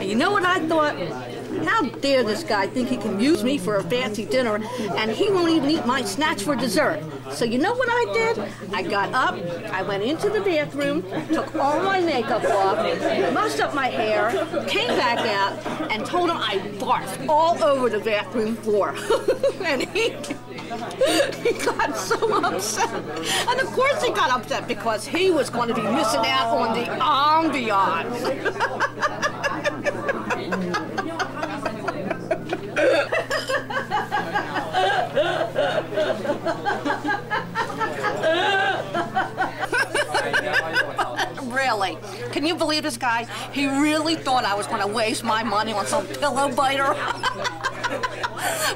You know what I thought? How dare this guy think he can use me for a fancy dinner, and he won't even eat my snacks for dessert. So you know what I did? I got up, I went into the bathroom, took all my makeup off, mussed up my hair, came back out, and told him I barfed all over the bathroom floor. And he got so upset. And of course he got upset because he was going to be missing out on the ambiance. Really? Can you believe this guy? He really thought I was going to waste my money on some pillow biter.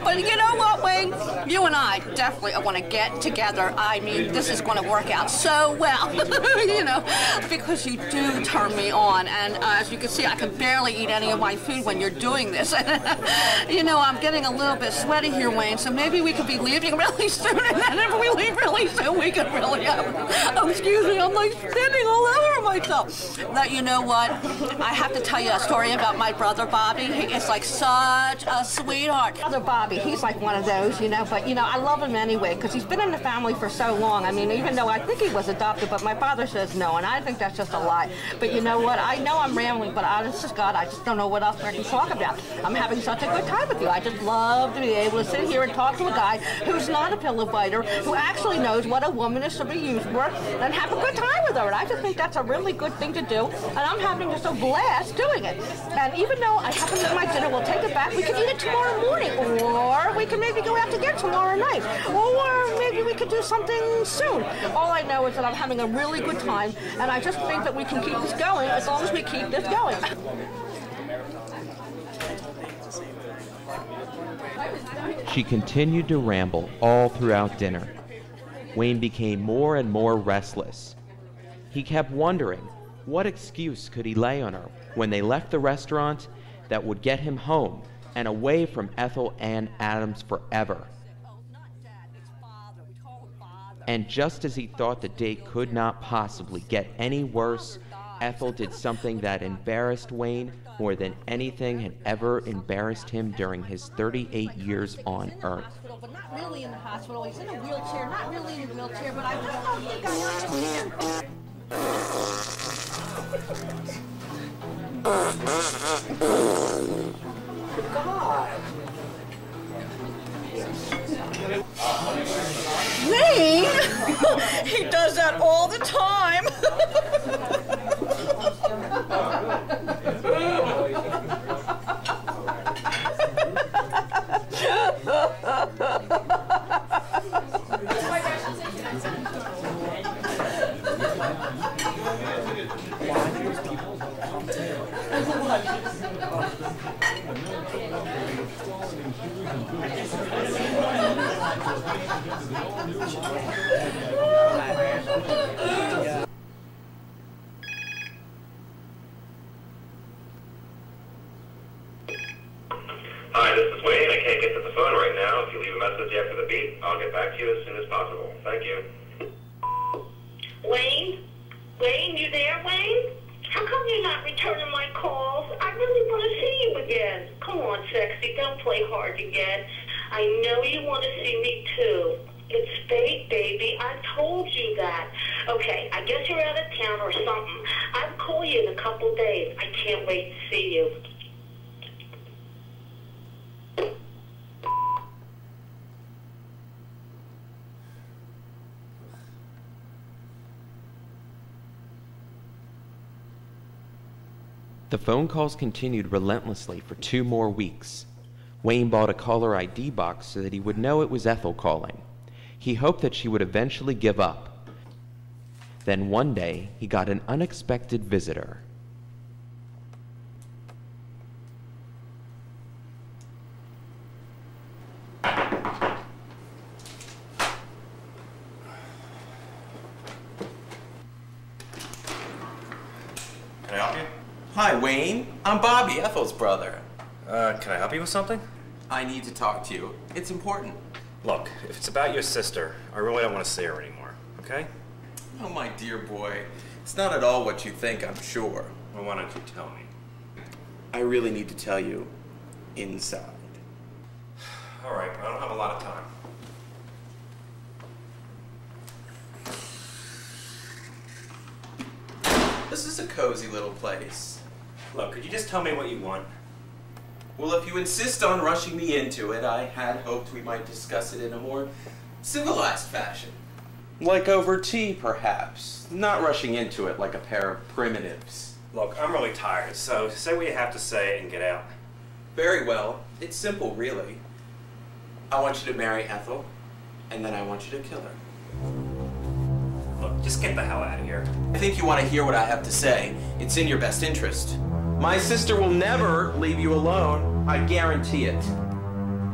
But you know what, Wayne? You and I definitely are going to get together. I mean, this is going to work out so well, you know, because you do turn me on. And as you can see, I can barely eat any of my food when you're doing this. You know, I'm getting a little bit sweaty here, Wayne, so maybe we could be leaving really soon. And then if we leave really soon, we could really oh, excuse me, I'm like spinning all over myself. But you know what? I have to tell you a story about my brother, Bobby. He is like such a sweetheart. Brother Bobby, he's like one of those, you know, but, you know, I love him anyway, because he's been in the family for so long. I mean, even though I think he was adopted, but my father says no, and I think that's just a lie. But you know what? I know I'm rambling, but honest to God, I just don't know what else I can talk about. I'm having such a good time with you. I just love to be able to sit here and talk to a guy who's not a pillow biter, who actually knows what a woman is to be used for, and have a good time with her. And I just think that's a really good thing to do, and I'm having just a blast doing it. And even though I haven't eaten my dinner, we'll take it back. We can eat it tomorrow morning, or we can maybe go out again tomorrow night, or maybe we could do something soon. All I know is that I'm having a really good time, and I just think that we can keep this going as long as we keep this going. She continued to ramble all throughout dinner. Wayne became more and more restless. He kept wondering what excuse could he lay on her when they left the restaurant that would get him home and away from Ethel and Adams forever. And just as he thought the day could not possibly get any worse, Ethel did something that embarrassed Wayne more than anything had ever embarrassed him during his 38 years on Earth. But not really in the hospital. He's in a wheelchair, not really in a wheelchair, but I don't think I God. Wayne? He does that all the time. Hi, this is Wayne. I can't get to the phone right now. If you leave a message after the beep, I'll get back to you as soon as possible. Thank you. Wayne? Wayne, you there, Wayne? How come you're not returning my calls? I really want to see you again. Come on, sexy. Don't play hard again. I know you want to see me, too. It's fate, baby. I told you that. Okay, I guess you're out of town or something. I'll call you in a couple days. I can't wait to see you. The phone calls continued relentlessly for 2 more weeks. Wayne bought a caller ID box so that he would know it was Ethel calling. He hoped that she would eventually give up. Then one day, he got an unexpected visitor. Can I help you? Hi, Wayne. I'm Bobby, Ethel's brother. Can I help you with something? I need to talk to you. It's important. Look, if it's about your sister, I really don't want to see her anymore, okay? Oh, my dear boy. It's not at all what you think, I'm sure. Well, why don't you tell me? I really need to tell you inside. All right, but I don't have a lot of time. This is a cozy little place. Look, could you just tell me what you want? Well, if you insist on rushing me into it, I had hoped we might discuss it in a more civilized fashion. Like over tea, perhaps. Not rushing into it like a pair of primitives. Look, I'm really tired, so say what you have to say and get out. Very well. It's simple, really. I want you to marry Ethel, and then I want you to kill her. Look, just get the hell out of here. I think you want to hear what I have to say. It's in your best interest. My sister will never leave you alone. I guarantee it.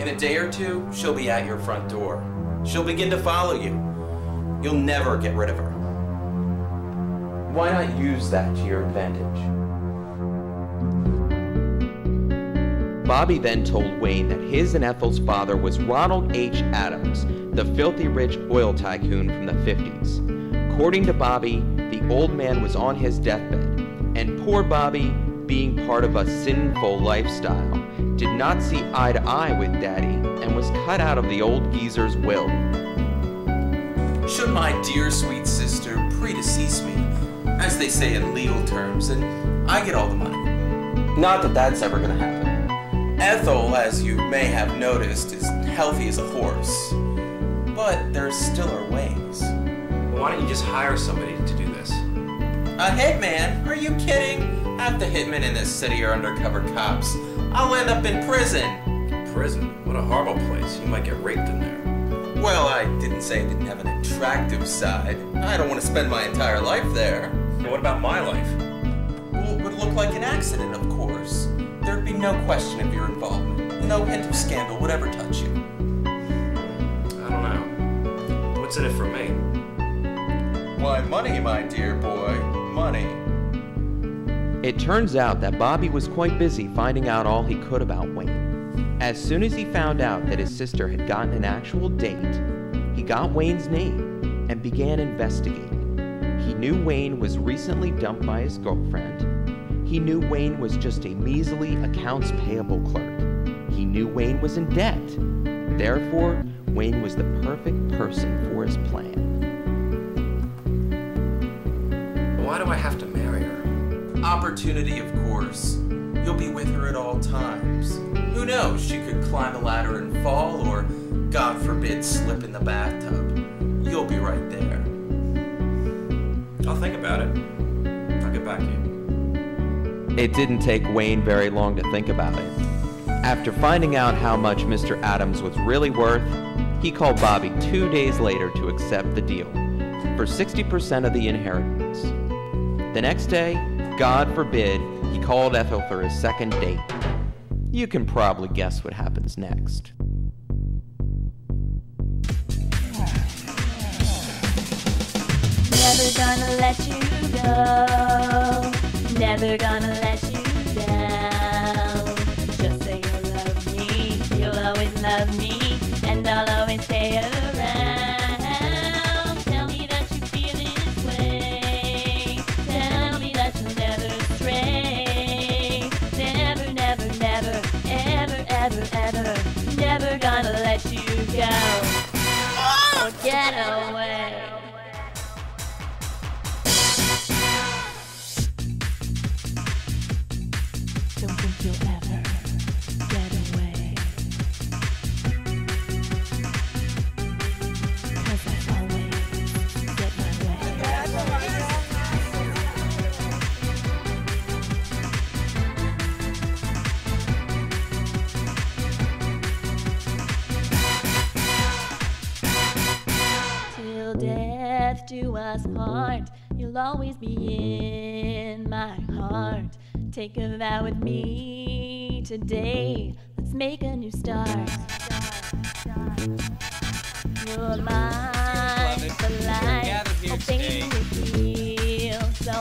In a day or two, she'll be at your front door. She'll begin to follow you. You'll never get rid of her. Why not use that to your advantage? Bobby then told Wayne that his and Ethel's father was Ronald H. Adams, the filthy rich oil tycoon from the 50s. According to Bobby, the old man was on his deathbed, and poor Bobby, being part of a sinful lifestyle, did not see eye to eye with Daddy and was cut out of the old geezer's will. Should my dear sweet sister predecease me, as they say in legal terms, and I get all the money. Not that that's ever gonna happen. Ethel, as you may have noticed, is healthy as a horse. But there still are ways. Well, why don't you just hire somebody to do this? A hitman? Are you kidding? Half the hitmen in this city are undercover cops. I'll end up in prison. Prison? What a horrible place. You might get raped in there. Well, I didn't say it didn't have an attractive side. I don't want to spend my entire life there. Well, what about my life? Well, it would look like an accident, of course. There'd be no question of your involvement. No hint of scandal would ever touch you. I don't know. What's in it for me? Why, money, my dear boy. Money. It turns out that Bobby was quite busy finding out all he could about Wayne. As soon as he found out that his sister had gotten an actual date, he got Wayne's name and began investigating. He knew Wayne was recently dumped by his girlfriend. He knew Wayne was just a measly accounts payable clerk. He knew Wayne was in debt. Therefore, Wayne was the perfect person for his plan. Why do I have to marry her? Opportunity, of course. You'll be with her at all times. Who knows, she could climb a ladder and fall, or, God forbid, slip in the bathtub. You'll be right there. I'll think about it. I'll get back to you. It didn't take Wayne very long to think about it. After finding out how much Mr. Adams was really worth, he called Bobby 2 days later to accept the deal for 60% of the inheritance. The next day, God forbid, he called Ethel for his second date. You can probably guess what happens next. Never gonna let you go. Never gonna let you down. Just say you'll love me. You'll always love me. And I'll always stay around. Tell me that you feel this way. Tell me that you'll never stray. Never, never, never, ever, ever, ever. Never gonna let you go. Or get away. Don't think you'll ever get away. 'Cause I always get my way. Till death do us part, you'll always be in my heart. Take a vow with me today. Let's make a new start. You're mine for life. Oh, baby, we feel so